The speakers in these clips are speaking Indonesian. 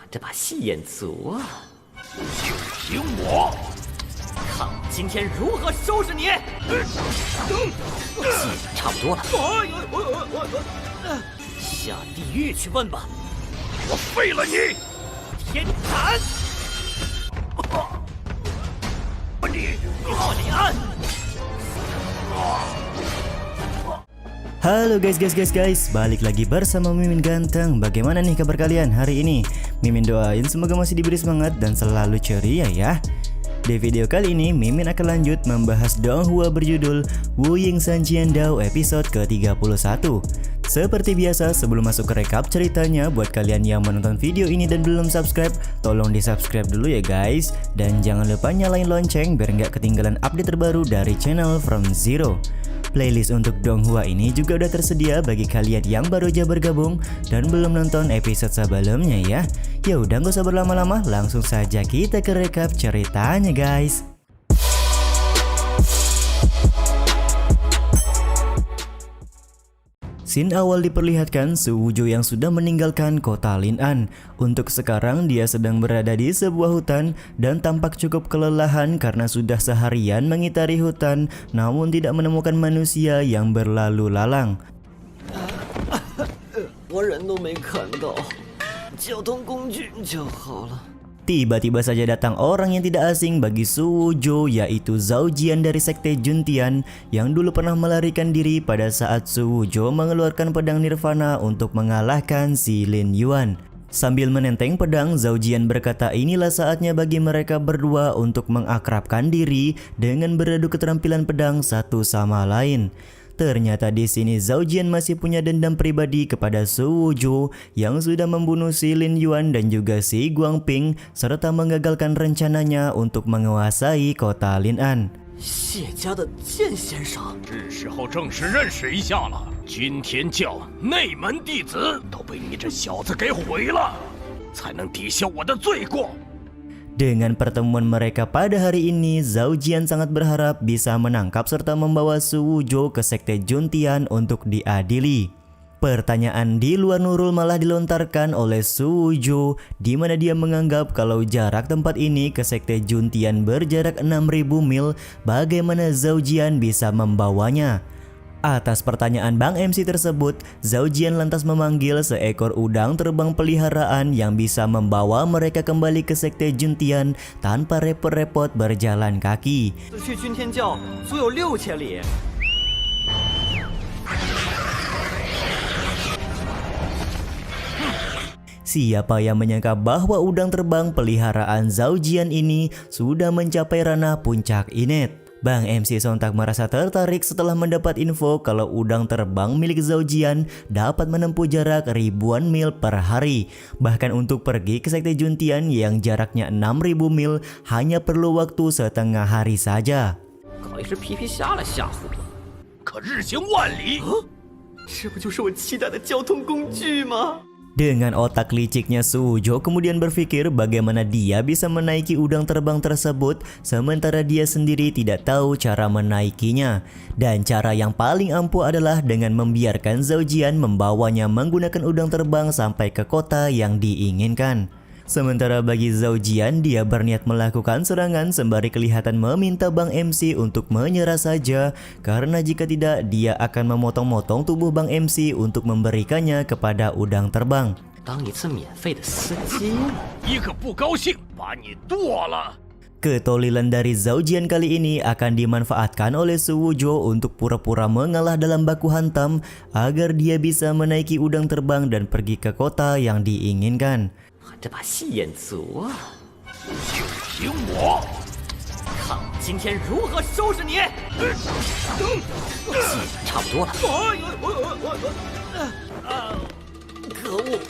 这把戏演足啊！就凭我，看我今天如何收拾你！戏差不多了，下地狱去问吧！我废了你！天斩！你奥利安！ Halo guys, balik lagi bersama Mimin Ganteng. Bagaimana nih kabar kalian hari ini? Mimin doain semoga masih diberi semangat dan selalu ceria ya. Di video kali ini Mimin akan lanjut membahas Donghua berjudul Wu Ying San Jian Dao episode ke-31. Seperti biasa, sebelum masuk ke rekap ceritanya, buat kalian yang menonton video ini dan belum subscribe, tolong di subscribe dulu ya guys. Dan jangan lupa nyalain lonceng biar nggak ketinggalan update terbaru dari channel From Zero. Playlist untuk Donghua ini juga udah tersedia bagi kalian yang baru aja bergabung dan belum nonton episode sebelumnya ya. Ya udah nggak usah berlama-lama, langsung saja kita ke rekap ceritanya guys. Scene awal diperlihatkan Su Wuzhou yang sudah meninggalkan kota Lin'an. Untuk sekarang dia sedang berada di sebuah hutan dan tampak cukup kelelahan karena sudah seharian mengitari hutan namun tidak menemukan manusia yang berlalu lalang. 我人都没看到，交通工具就好了。 Tiba-tiba saja datang orang yang tidak asing bagi Su Wuzhou, yaitu Zhao Jian dari sekte Juntian yang dulu pernah melarikan diri pada saat Su Wuzhou mengeluarkan pedang Nirvana untuk mengalahkan si Lin Yuan. Sambil menenteng pedang, Zhao Jian berkata inilah saatnya bagi mereka berdua untuk mengakrabkan diri dengan beradu keterampilan pedang satu sama lain. Ternyata di sini Zhao Jian masih punya dendam pribadi kepada Su Wuzhou yang sudah membunuh si Lin Yuan dan juga si Guangping serta mengagalkan rencananya untuk menguasai kota Lin'an. 谢家的剑先生，是时候正式认识一下了。君天教内门弟子都被你这小子给毁了，才能抵消我的罪过。 Dengan pertemuan mereka pada hari ini, Zhao Jian sangat berharap bisa menangkap serta membawa Su Wuzhou ke sekte Juntian untuk diadili. Pertanyaan di luar nurul malah dilontarkan oleh Su Wuzhou, di mana dia menganggap kalau jarak tempat ini ke sekte Juntian berjarak 6.000 mil, bagaimana Zhao Jian bisa membawanya? Atas pertanyaan Bang MC tersebut, Zhao Jian lantas memanggil seekor udang terbang peliharaan yang bisa membawa mereka kembali ke sekte Juntian tanpa repot-repot berjalan kaki. 此去君天教足有6000里。 Siapa yang menyangka bahwa udang terbang peliharaan Zhao Jian ini sudah mencapai ranah puncak Inet. Bang MC sontak merasa tertarik setelah mendapat info kalau udang terbang milik Zhao Jian dapat menempuh jarak ribuan mil per hari. Bahkan untuk pergi ke sekte Juntian yang jaraknya 6.000 mil hanya perlu waktu setengah hari saja. 搞一只皮皮虾来吓唬我，可日行万里，这不就是我期待的交通工具吗？ Dengan otak liciknya Su Wuzhou kemudian berpikir bagaimana dia bisa menaiki udang terbang tersebut sementara dia sendiri tidak tahu cara menaikinya. Dan cara yang paling ampuh adalah dengan membiarkan Zhao Jian membawanya menggunakan udang terbang sampai ke kota yang diinginkan. Sementara bagi Zhao Jian, dia berniat melakukan serangan sembari kelihatan meminta Bang MC untuk menyerah saja karena jika tidak dia akan memotong-motong tubuh Bang MC untuk memberikannya kepada udang terbang. 当一次免费的司机。 一个不高兴把你剁了。 Ketolilan dari Zhao Jian kali ini akan dimanfaatkan oleh Su Wuzhou untuk pura-pura mengalah dalam baku hantam agar dia bisa menaiki udang terbang dan pergi ke kota yang diinginkan. 这把戏演足啊！就凭我，看我今天如何收拾你！戏差不多了。可恶！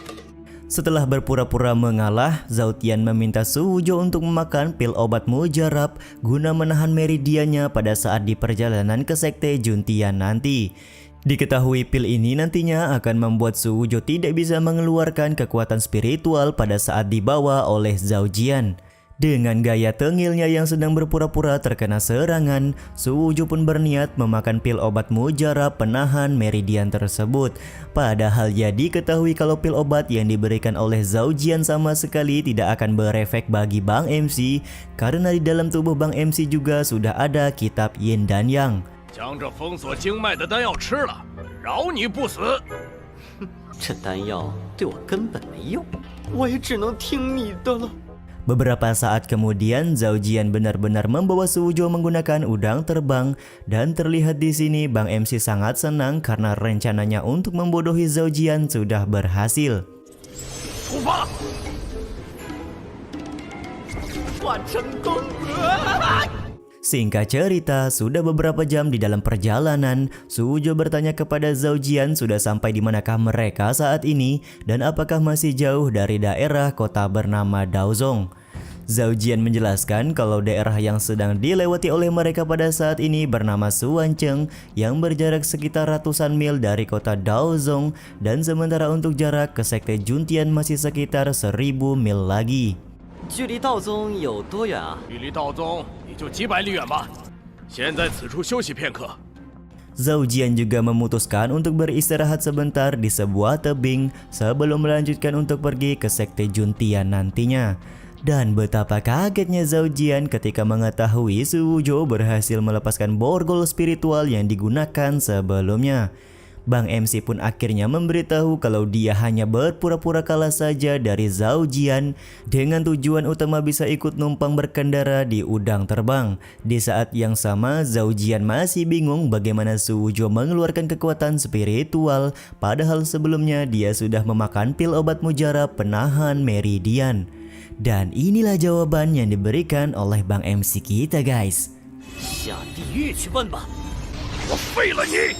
Setelah berpura-pura mengalah, Zhao Tian meminta Su Wuzhou untuk memakan pil obat mujarab guna menahan meridiannya pada saat di perjalanan ke sekte Juntian nanti. Diketahui pil ini nantinya akan membuat Su Wuzhou tidak bisa mengeluarkan kekuatan spiritual pada saat dibawa oleh Zhao Jian. Dengan gaya tengilnya yang sedang berpura-pura terkena serangan, Su Wujo pun berniat memakan pil obat mujarab penahan meridian tersebut. Padahal ya diketahui kalau pil obat yang diberikan oleh Zhao Jian sama sekali tidak akan berefek bagi Bang MC, karena di dalam tubuh Bang MC juga sudah ada kitab Yin dan Yang. 将这封锁经脉的丹药吃了，饶你不死。 这丹药对我根本没用，我也只能听你的了。 Beberapa saat kemudian, Zhao Jian benar-benar membawa Su Wujo menggunakan udang terbang, dan terlihat di sini Bang MC sangat senang karena rencananya untuk membodohi Zhao Jian sudah berhasil. 出发！ 我成功！ Singkat cerita, sudah beberapa jam di dalam perjalanan, Su Wujo bertanya kepada Zhao Jian sudah sampai di manakah mereka saat ini dan apakah masih jauh dari daerah kota bernama Daozong. Zhao Jian menjelaskan kalau daerah yang sedang dilewati oleh mereka pada saat ini bernama Suancheng yang berjarak sekitar ratusan mil dari kota Daozong, dan sementara untuk jarak ke sekte Juntian masih sekitar 1000 mil lagi. 距离道宗有多远啊？ 距离道宗也就几百里远吧。先在此处休息片刻。 Zhao Jian juga memutuskan untuk beristirahat sebentar di sebuah tebing sebelum melanjutkan untuk pergi ke sekte Juntian nantinya. Dan betapa kagetnya Zhao Jian ketika mengetahui Su Wujo berhasil melepaskan borgol spiritual yang digunakan sebelumnya. Bang MC pun akhirnya memberitahu kalau dia hanya berpura-pura kalah saja dari Zhao Jian dengan tujuan utama bisa ikut numpang berkendara di udang terbang. Di saat yang sama, Zhao Jian masih bingung bagaimana Su Wujo mengeluarkan kekuatan spiritual, padahal sebelumnya dia sudah memakan pil obat mujarab penahan meridian. Dan inilah jawaban yang diberikan oleh Bang MC kita, guys. 下地狱去问吧！ 我废了你！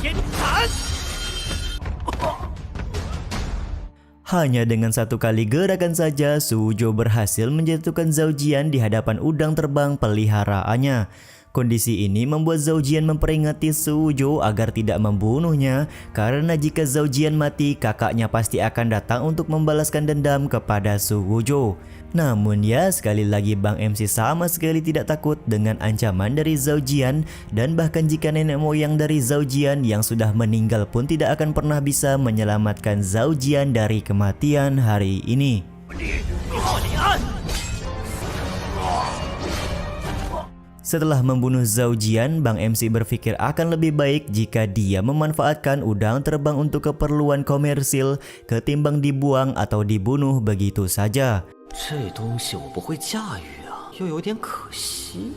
天坛！ Hanya dengan satu kali gerakan saja, Su Wujo berhasil menjatuhkan Zhao Jian di hadapan udang terbang peliharaannya. Kondisi ini membuat Zhao Jian memperingati Su Wujo agar tidak membunuhnya, karena jika Zhao Jian mati, kakaknya pasti akan datang untuk membalaskan dendam kepada Su Wujo. Namun ya, sekali lagi Bang MC sama sekali tidak takut dengan ancaman dari Zhao Jian, dan bahkan jika nenek moyang dari Zhao Jian yang sudah meninggal pun tidak akan pernah bisa menyelamatkan Zhao Jian dari kematian hari ini. Setelah membunuh Zhao Jian, Bang MC berpikir akan lebih baik jika dia memanfaatkan udang terbang untuk keperluan komersil ketimbang dibuang atau dibunuh begitu saja. 这东西我不会驾驭啊，又有点可惜。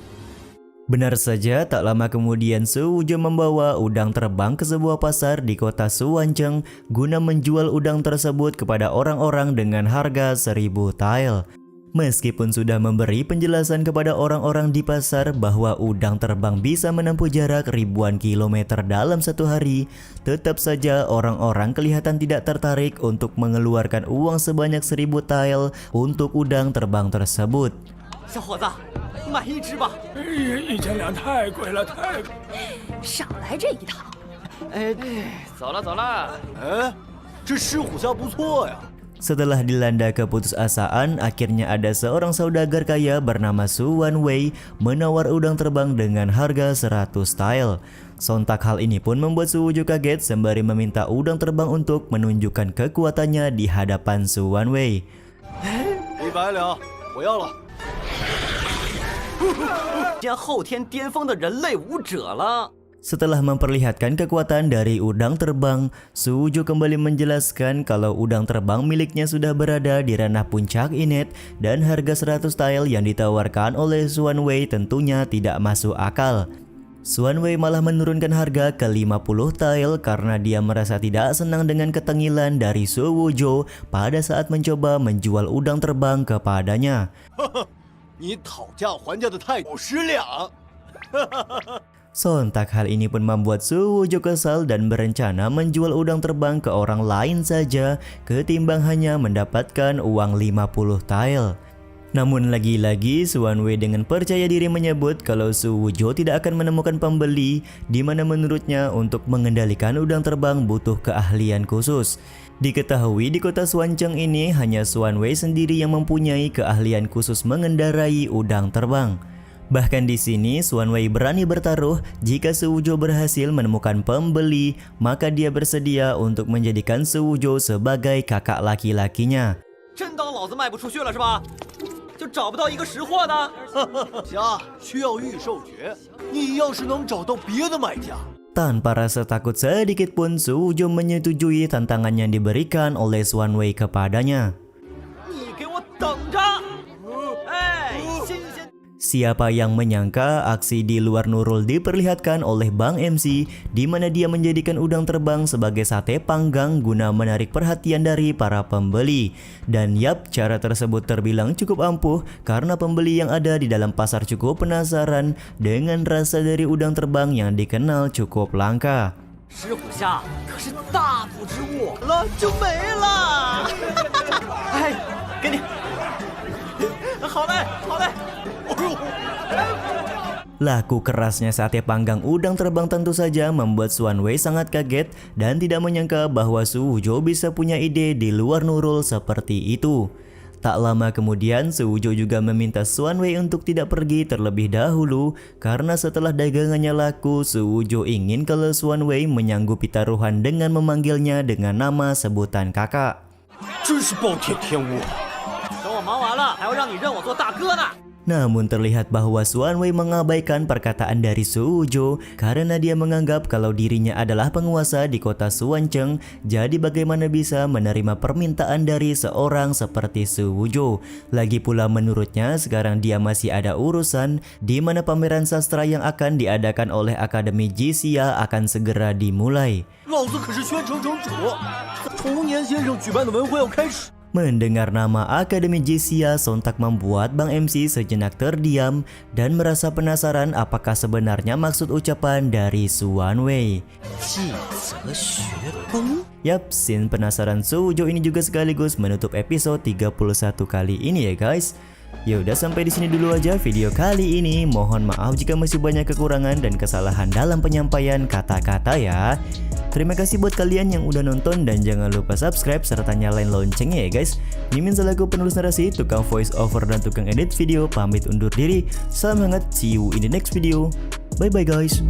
Benar saja, tak lama kemudian Su Wujo membawa udang terbang ke sebuah pasar di kota Suancheng guna menjual udang tersebut kepada orang-orang dengan harga 1000 tael. Meskipun sudah memberi penjelasan kepada orang-orang di pasar bahwa udang terbang bisa menempuh jarak ribuan kilometer dalam satu hari, tetap saja orang-orang kelihatan tidak tertarik untuk mengeluarkan uang sebanyak 1000 tael untuk udang terbang tersebut. 小伙子，买一只吧。 1000两太贵了，太贵。 少来这一套。哎，走了走了。哎，这狮虎虾不错呀。 Setelah dilanda keputusasaan, akhirnya ada seorang saudagar kaya bernama Su Wanwei menawar udang terbang dengan harga 100 tael. Sontak hal ini pun membuat Su Wujo kaget sembari meminta udang terbang untuk menunjukkan kekuatannya di hadapan Su Wanwei. 100两，我要了。见后天巅峰的人类武者了。 Setelah memperlihatkan kekuatan dari udang terbang, Su Wujo kembali menjelaskan kalau udang terbang miliknya sudah berada di ranah puncak Inet dan harga 100 tael yang ditawarkan oleh Su Wanwei tentunya tidak masuk akal. Su Wanwei malah menurunkan harga ke 50 tael karena dia merasa tidak senang dengan ketengilan dari Su Wujo pada saat mencoba menjual udang terbang kepadanya. 你讨价还价的太50两。 Sontak hal ini pun membuat Su Wujo kesal dan berencana menjual udang terbang ke orang lain saja ketimbang hanya mendapatkan uang 50 tael. Namun lagi-lagi Su Wanwei dengan percaya diri menyebut kalau Su Wujo tidak akan menemukan pembeli, di mana menurutnya untuk mengendalikan udang terbang butuh keahlian khusus. Diketahui di kota Xuancheng ini hanya Xuan Wei sendiri yang mempunyai keahlian khusus mengendarai udang terbang. Bahkan di sini Xuan Wei berani bertaruh jika Su Wuzhou berhasil menemukan pembeli, maka dia bersedia untuk menjadikan Su Wuzhou sebagai kakak laki-lakinya. 真当老子卖不出去了是吧？就找不到一个识货的？家需要预售决，你要是能找到别的买家。 Tanpa rasa takut sedikit pun, Su Wuzhou menyetujui tantangan yang diberikan oleh Xuan Wei kepadanya. 你给我等着！哎，新鲜。 Siapa yang menyangka aksi di luar Nurul diperlihatkan oleh Bang MC, di mana dia menjadikan udang terbang sebagai sate panggang guna menarik perhatian dari para pembeli. Dan yap, cara tersebut terbilang cukup ampuh karena pembeli yang ada di dalam pasar cukup penasaran dengan rasa dari udang terbang yang dikenal cukup langka. 石虎虾可是大补之物了就没了。哎，给你。好嘞，好嘞。 Laku kerasnya sate panggang udang terbang tentu saja membuat Xuan Wei sangat kaget dan tidak menyangka bahwa Su Wuzhou bisa punya ide di luar Nurul seperti itu. Tak lama kemudian Su Wuzhou juga meminta Xuan Wei untuk tidak pergi terlebih dahulu karena setelah dagangannya laku, Su Wuzhou ingin kalau Xuan Wei menyanggupi taruhan dengan memanggilnya dengan nama sebutan kakak. 真是暴殄天物。等我忙完了，还要让你认我做大哥呢。 Namun terlihat bahwa Xuan Wei mengabaikan perkataan dari Su Wuzhou karena dia menganggap kalau dirinya adalah penguasa di kota Xuancheng. Jadi bagaimana bisa menerima permintaan dari seorang seperti Su Wuzhou? Lagi pula menurutnya sekarang dia masih ada urusan di mana pameran sastra yang akan diadakan oleh Akademi Jixia akan segera dimulai. 老子可是宣城城主，童年先生举办的文会要开始。 Mendengar nama Akademi Jixia sontak membuat Bang MC sejenak terdiam dan merasa penasaran apakah sebenarnya maksud ucapan dari Xuan Wei. Yap, scene penasaran Su Wuzhou ini juga sekaligus menutup episode 31 kali ini ya guys. Yaudah, sampai di sini dulu aja video kali ini. Mohon maaf jika masih banyak kekurangan dan kesalahan dalam penyampaian kata-kata ya. Terima kasih buat kalian yang udah nonton dan jangan lupa subscribe serta nyalain loncengnya ya guys. Mimin selaku penulis narasi, tukang voice over dan tukang edit video pamit undur diri. Salam hangat, see you in the next video. Bye bye guys.